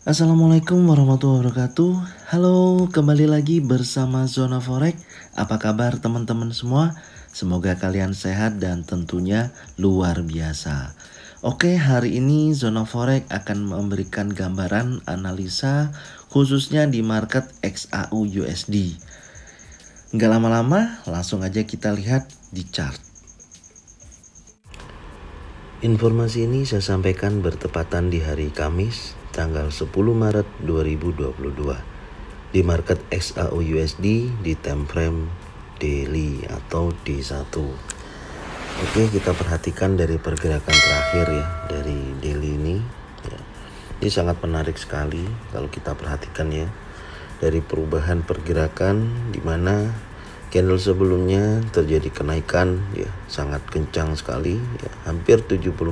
Assalamualaikum warahmatullahi wabarakatuh. Halo, kembali lagi bersama Zona Forex. Apa kabar teman-teman semua? Semoga kalian sehat dan tentunya luar biasa. Oke, hari ini Zona Forex akan memberikan gambaran analisa khususnya di market XAU USD. Nggak lama-lama, langsung aja kita lihat di chart. Informasi ini saya sampaikan bertepatan di hari Kamis, tanggal 10 Maret 2022 di market XAU USD di time frame daily atau D1. Oke, kita perhatikan dari pergerakan terakhir ya, dari daily ini ya. Ini sangat menarik sekali kalau kita perhatikan ya, dari perubahan pergerakan di mana candle sebelumnya terjadi kenaikan ya, sangat kencang sekali ya, hampir $74.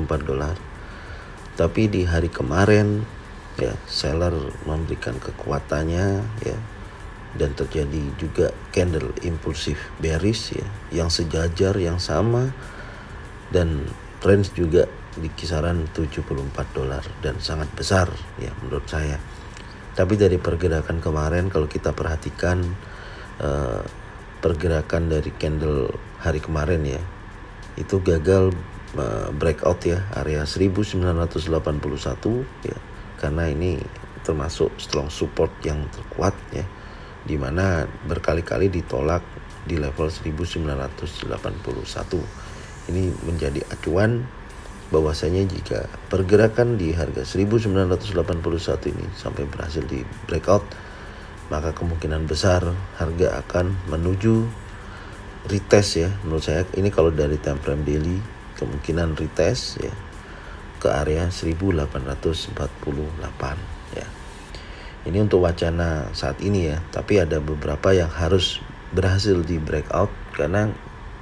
Tapi di hari kemarin ya, seller memberikan kekuatannya ya, dan terjadi juga candle impulsif bearish ya, yang sejajar, yang sama, dan range juga di kisaran $74 dan sangat besar ya menurut saya. Tapi dari pergerakan kemarin kalau kita perhatikan pergerakan dari candle hari kemarin ya, itu gagal breakout ya, area 1981 ya, karena ini termasuk strong support yang terkuat ya, dimana berkali-kali ditolak di level 1981. Ini menjadi acuan bahwasanya jika pergerakan di harga 1981 ini sampai berhasil di breakout, maka kemungkinan besar harga akan menuju retest ya. Menurut saya ini kalau dari time frame daily, kemungkinan retest ya ke area 1848 ya. Ini untuk wacana saat ini ya, tapi ada beberapa yang harus berhasil di breakout, karena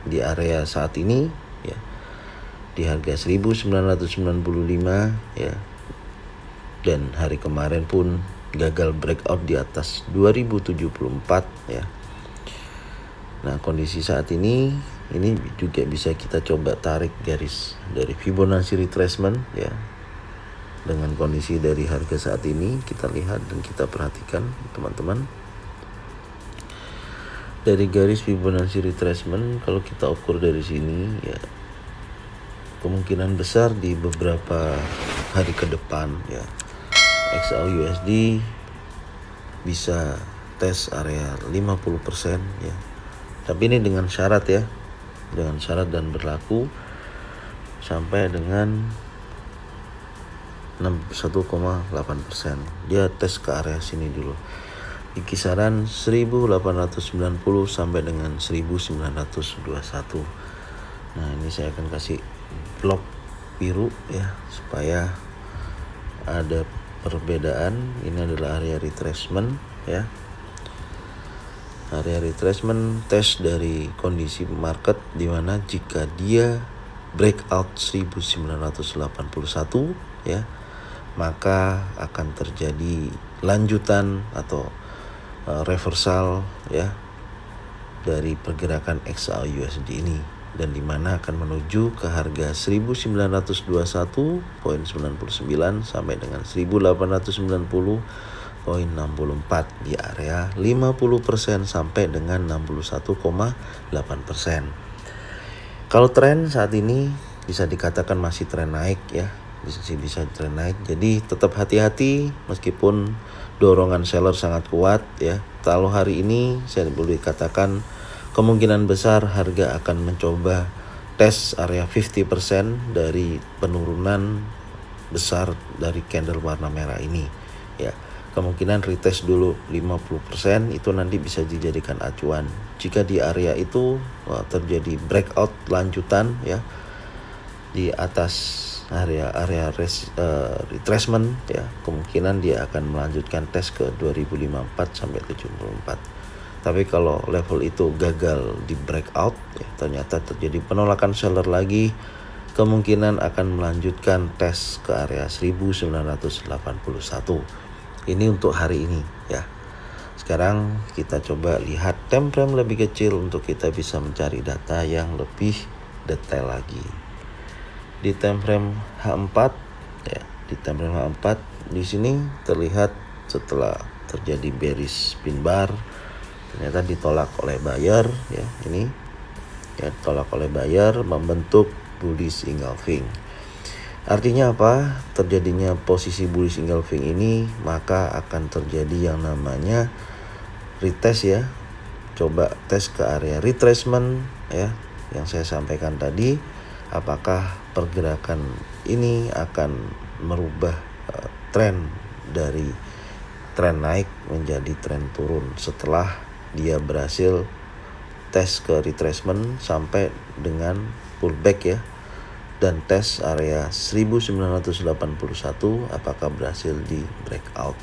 di area saat ini ya, di harga 1995 ya, dan hari kemarin pun gagal breakout di atas 2074 ya. Nah, kondisi saat ini juga bisa kita coba tarik garis dari Fibonacci retracement ya. Dengan kondisi dari harga saat ini, kita lihat dan kita perhatikan teman-teman. Dari garis Fibonacci retracement, kalau kita ukur dari sini ya, kemungkinan besar di beberapa hari ke depan ya, XAU USD bisa tes area 50% ya. Tapi ini dengan syarat ya, dengan syarat dan berlaku sampai dengan 1,8%. Dia tes ke area sini dulu, di kisaran 1890 sampai dengan 1921. Nah, ini saya akan kasih blok biru ya, supaya ada perbedaan. Ini adalah area retracement ya. Area retracement test dari kondisi market, dimana jika dia breakout 1981 ya, maka akan terjadi lanjutan atau reversal ya dari pergerakan XAU USD ini, dan dimana akan menuju ke harga 1921.99 sampai dengan 1890.64 di area 50% sampai dengan 61,8%. Kalau tren saat ini bisa dikatakan masih tren naik ya, bisa tren naik. Jadi tetap hati-hati meskipun dorongan seller sangat kuat ya. Kalau hari ini saya boleh katakan kemungkinan besar harga akan mencoba tes area 50% dari penurunan besar dari candle warna merah ini ya. Kemungkinan retest dulu 50%, itu nanti bisa dijadikan acuan. Jika di area itu terjadi breakout lanjutan ya, di atas area retracement ya, kemungkinan dia akan melanjutkan tes ke 2054 sampai 74. Tapi kalau level itu gagal di breakout ya, ternyata terjadi penolakan seller lagi, kemungkinan akan melanjutkan tes ke area 1981. Ini untuk hari ini ya. Sekarang kita coba lihat time frame lebih kecil untuk kita bisa mencari data yang lebih detail lagi. Di time frame H4 ya, di time frame H4 di sini terlihat setelah terjadi bearish pin bar ternyata ditolak oleh buyer ya, ini ya ditolak oleh buyer membentuk bullish engulfing. Artinya apa? Terjadinya posisi bullish engulfing ini maka akan terjadi yang namanya retest ya. Coba tes ke area retracement ya yang saya sampaikan tadi, apakah pergerakan ini akan merubah tren dari tren naik menjadi tren turun setelah dia berhasil tes ke retracement sampai dengan pullback ya, dan tes area 1981 apakah berhasil di breakout.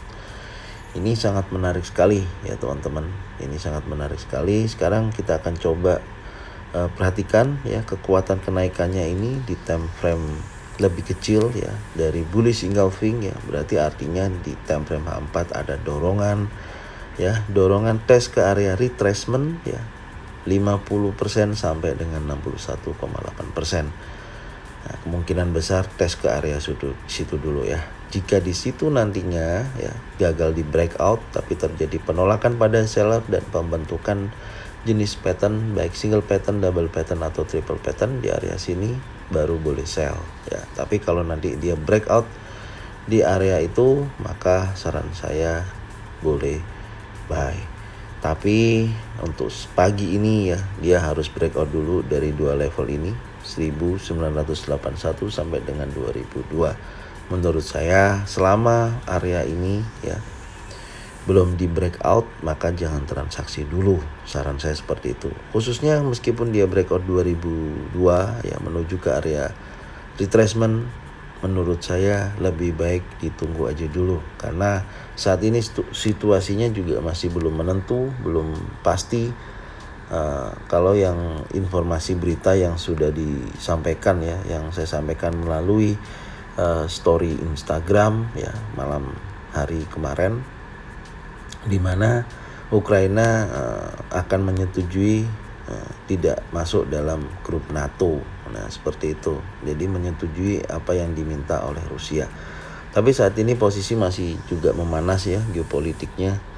Ini sangat menarik sekali ya teman-teman, ini sangat menarik sekali. Sekarang kita akan coba perhatikan ya kekuatan kenaikannya ini di time frame lebih kecil ya dari bullish engulfing ya, berarti artinya di time frame H4 ada dorongan ya, dorongan tes ke area retracement ya 50% sampai dengan 61,8%. Nah, kemungkinan besar tes ke area situ dulu ya. Jika di situ nantinya ya gagal di breakout tapi terjadi penolakan pada seller dan pembentukan jenis pattern baik single pattern, double pattern atau triple pattern di area sini baru boleh sell ya. Tapi kalau nanti dia breakout di area itu maka saran saya boleh buy. Tapi untuk pagi ini ya dia harus breakout dulu dari dua level ini 1981 sampai dengan 2002. Menurut saya selama area ini ya belum di breakout maka jangan transaksi dulu, saran saya seperti itu. Khususnya meskipun dia breakout 2002 ya menuju ke area retracement, menurut saya lebih baik ditunggu aja dulu karena saat ini situasinya juga masih belum menentu, belum pasti. Kalau yang informasi berita yang sudah disampaikan ya, yang saya sampaikan melalui story Instagram ya malam hari kemarin, di mana Ukraina akan menyetujui tidak masuk dalam grup NATO. Nah seperti itu, jadi menyetujui apa yang diminta oleh Rusia. Tapi saat ini posisi masih juga memanas ya, geopolitiknya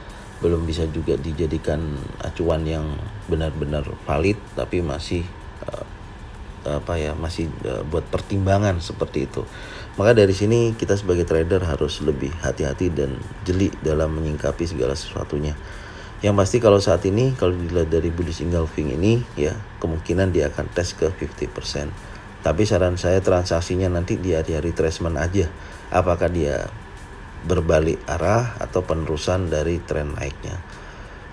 belum bisa juga dijadikan acuan yang benar-benar valid, tapi masih masih buat pertimbangan seperti itu. Maka dari sini kita sebagai trader harus lebih hati-hati dan jeli dalam menyingkapi segala sesuatunya. Yang pasti kalau saat ini kalau dilihat dari bullish engulfing ini ya kemungkinan dia akan tes ke 50%. Tapi saran saya transaksinya nanti di area retracement aja. Apakah dia berbalik arah atau penerusan dari tren naiknya.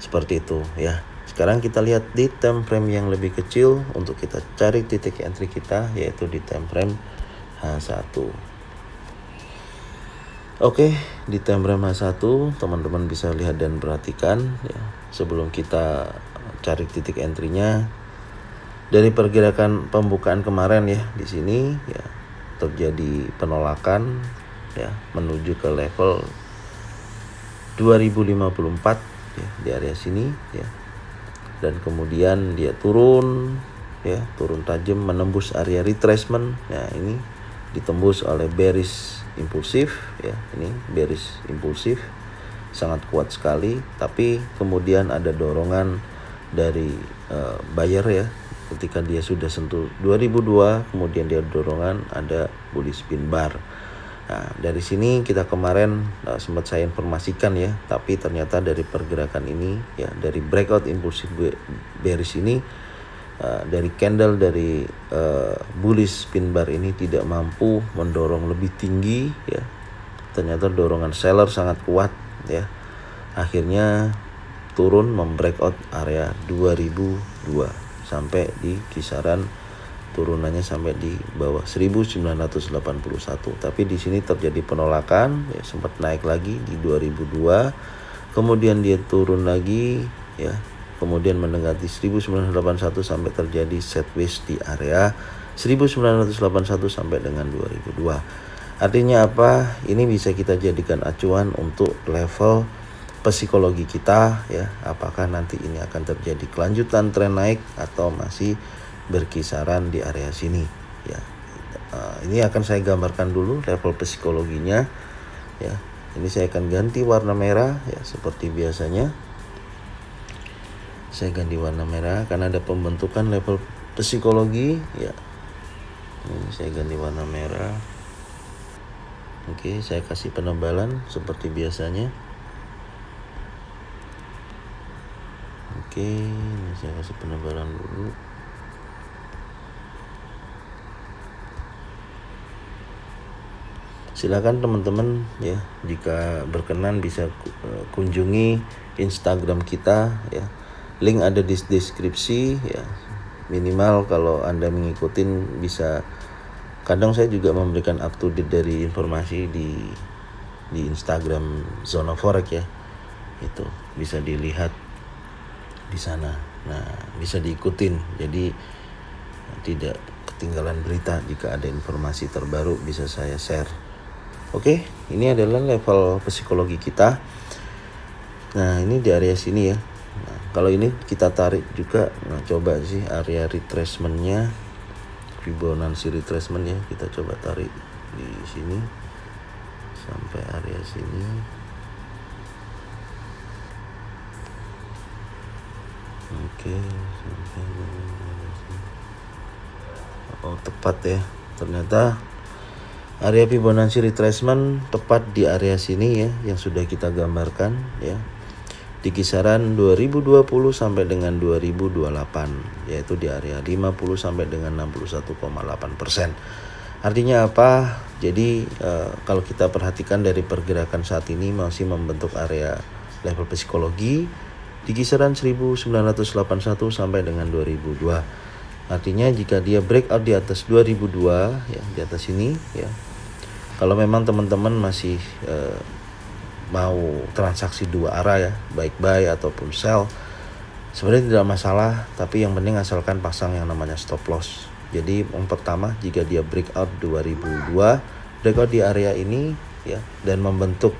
Seperti itu ya. Sekarang kita lihat di time frame yang lebih kecil untuk kita cari titik entry kita yaitu di time frame H1. Oke, di time frame H1 teman-teman bisa lihat dan perhatikan ya. Sebelum kita cari titik entry-nya dari pergerakan pembukaan kemarin ya, di sini ya terjadi penolakan ya menuju ke level 2054 ya di area sini ya. Dan kemudian dia turun ya, turun tajam menembus area retracement. Nah, ini ditembus oleh bearish impulsif ya, ini bearish impulsif sangat kuat sekali, tapi kemudian ada dorongan dari buyer ya ketika dia sudah sentuh 2002, kemudian dia dorongan ada bullish pin bar. Nah, dari sini kita kemarin sempat saya informasikan ya, tapi ternyata dari pergerakan ini ya, dari breakout impulsif bearish ini, dari candle dari bullish pin bar ini tidak mampu mendorong lebih tinggi ya. Ternyata dorongan seller sangat kuat ya. Akhirnya turun membreakout area 2002 sampai di kisaran turunannya sampai di bawah 1981. Tapi di sini terjadi penolakan ya, sempat naik lagi di 2002. Kemudian dia turun lagi ya. Kemudian mendekati 1981 sampai terjadi sideways di area 1981 sampai dengan 2002. Artinya apa? Ini bisa kita jadikan acuan untuk level psikologi kita ya. Apakah nanti ini akan terjadi kelanjutan tren naik atau masih berkisaran di area sini ya. Ini akan saya gambarkan dulu level psikologinya ya. Ini saya akan ganti warna merah ya, seperti biasanya. Saya ganti warna merah karena ada pembentukan level psikologi ya. Ini saya ganti warna merah. Oke, saya kasih penebalan seperti biasanya. Oke, ini saya kasih penebalan dulu. Silakan teman-teman ya, jika berkenan bisa kunjungi Instagram kita ya. Link ada di deskripsi ya. Minimal kalau Anda mengikuti bisa, kadang saya juga memberikan up to date dari informasi di Instagram Zona Forex ya. Itu bisa dilihat di sana. Nah, bisa diikutin. Jadi tidak ketinggalan berita, jika ada informasi terbaru bisa saya share. Oke, ini adalah level psikologi kita. Nah, ini di area sini ya. Nah, kalau ini kita tarik juga, nah coba sih area retracementnya, Fibonacci retracement ya, kita coba tarik di sini sampai area sini. Oke, sampai tepat ya. Ternyata area Fibonacci retracement tepat di area sini ya, yang sudah kita gambarkan ya, di kisaran 2020 sampai dengan 2028, yaitu di area 50 sampai dengan 61,8%. Artinya apa? Jadi kalau kita perhatikan dari pergerakan saat ini masih membentuk area level psikologi di kisaran 1981 sampai dengan 2002. Artinya jika dia breakout di atas 2002 ya, di atas ini ya, kalau memang teman-teman masih mau transaksi dua arah ya, baik buy ataupun sell, sebenarnya tidak masalah, tapi yang penting asalkan pasang yang namanya stop loss. Jadi yang pertama, jika dia breakout 2002, breakout di area ini ya, dan membentuk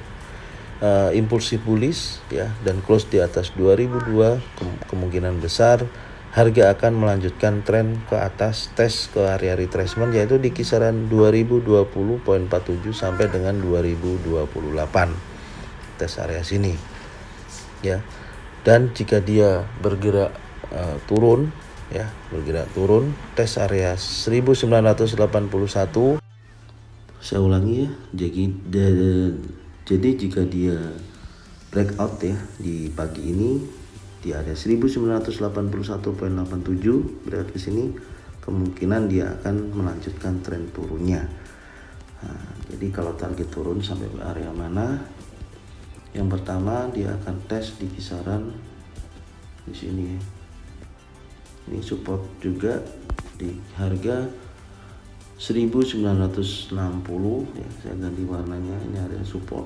impulsif bullish ya, dan close di atas 2002, kemungkinan besar harga akan melanjutkan tren ke atas, tes ke area retracement yaitu di kisaran 2020.47 sampai dengan 2028, tes area sini ya. Dan jika dia bergerak turun ya, bergerak turun tes area 1981, saya ulangi ya, jadi jika dia breakout ya di pagi ini di area 1981.87 berada ke sini, kemungkinan dia akan melanjutkan tren turunnya. Nah, jadi kalau target turun sampai ke area mana? Yang pertama dia akan tes di kisaran di sini. Ini support juga di harga 1960 ya, saya ganti warnanya, ini area support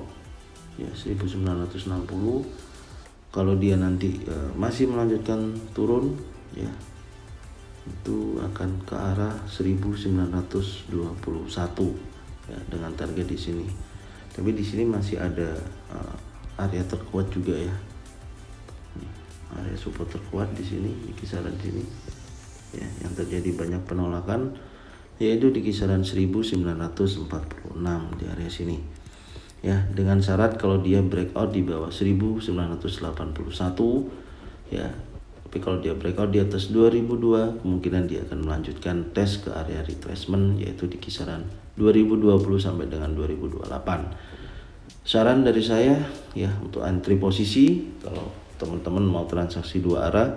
ya 1960. Kalau dia nanti masih melanjutkan turun ya, itu akan ke arah 1921 ya, dengan target di sini. Tapi di sini masih ada area terkuat juga ya. Area support terkuat di sini, di kisaran sini ya, yang terjadi banyak penolakan yaitu di kisaran 1946 di area sini. Ya, dengan syarat kalau dia breakout di bawah 1981 ya. Tapi kalau dia breakout di atas 2002, kemungkinan dia akan melanjutkan tes ke area retracement yaitu di kisaran 2020 sampai dengan 2028. Saran dari saya ya, untuk entry posisi kalau teman-teman mau transaksi dua arah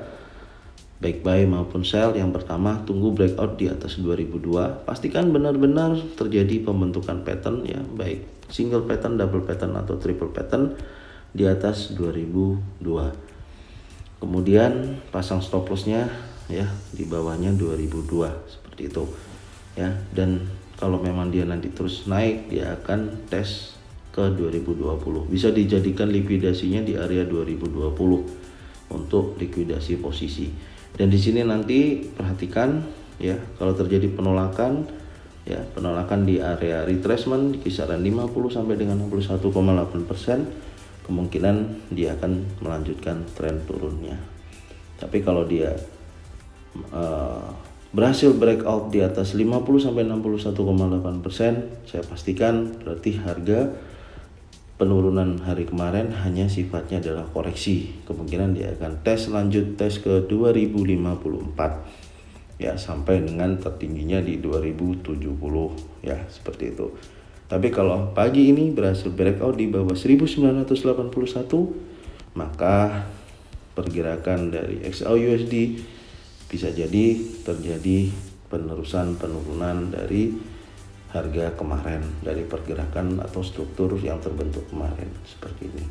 baik buy maupun sell, yang pertama tunggu breakout di atas 2002, pastikan benar-benar terjadi pembentukan pattern ya, baik single pattern, double pattern atau triple pattern di atas 2002. Kemudian pasang stop lossnya ya di bawahnya 2002 seperti itu ya. Dan kalau memang dia nanti terus naik, dia akan tes ke 2020. Bisa dijadikan likuidasinya di area 2020 untuk likuidasi posisi. Dan di sini nanti perhatikan ya, kalau terjadi penolakan ya, penolakan di area retracement di kisaran 50 sampai dengan 61,8%, kemungkinan dia akan melanjutkan tren turunnya. Tapi kalau dia berhasil breakout di atas 50 sampai 61,8%, saya pastikan berarti harga penurunan hari kemarin hanya sifatnya adalah koreksi. Kemungkinan dia akan lanjut tes ke 2054 ya, sampai dengan tertingginya di 2070 ya, seperti itu. Tapi kalau pagi ini berhasil breakout di bawah 1981, maka pergerakan dari XAUUSD bisa jadi terjadi penurunan dari harga kemarin, dari pergerakan atau struktur yang terbentuk kemarin seperti ini.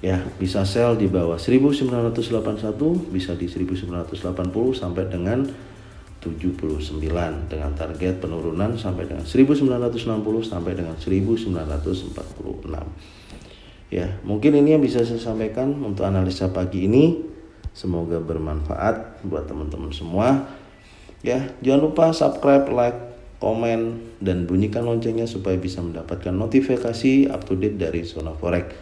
Ya, bisa sell di bawah 1981, bisa di 1980 sampai dengan 79 dengan target penurunan sampai dengan 1960 sampai dengan 1946. Ya, mungkin ini yang bisa saya sampaikan untuk analisa pagi ini. Semoga bermanfaat buat teman-teman semua. Ya, jangan lupa subscribe, like, komen, dan bunyikan loncengnya supaya bisa mendapatkan notifikasi up to date dari Zona Forex.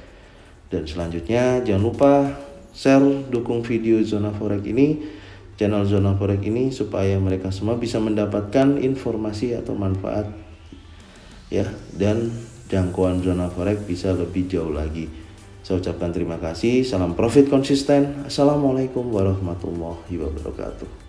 Dan selanjutnya jangan lupa share, dukung video Zona Forex ini, channel Zona Forex ini, supaya mereka semua bisa mendapatkan informasi atau manfaat ya, dan jangkauan Zona Forex bisa lebih jauh lagi. Saya ucapkan terima kasih. Salam profit konsisten. Assalamualaikum warahmatullahi wabarakatuh.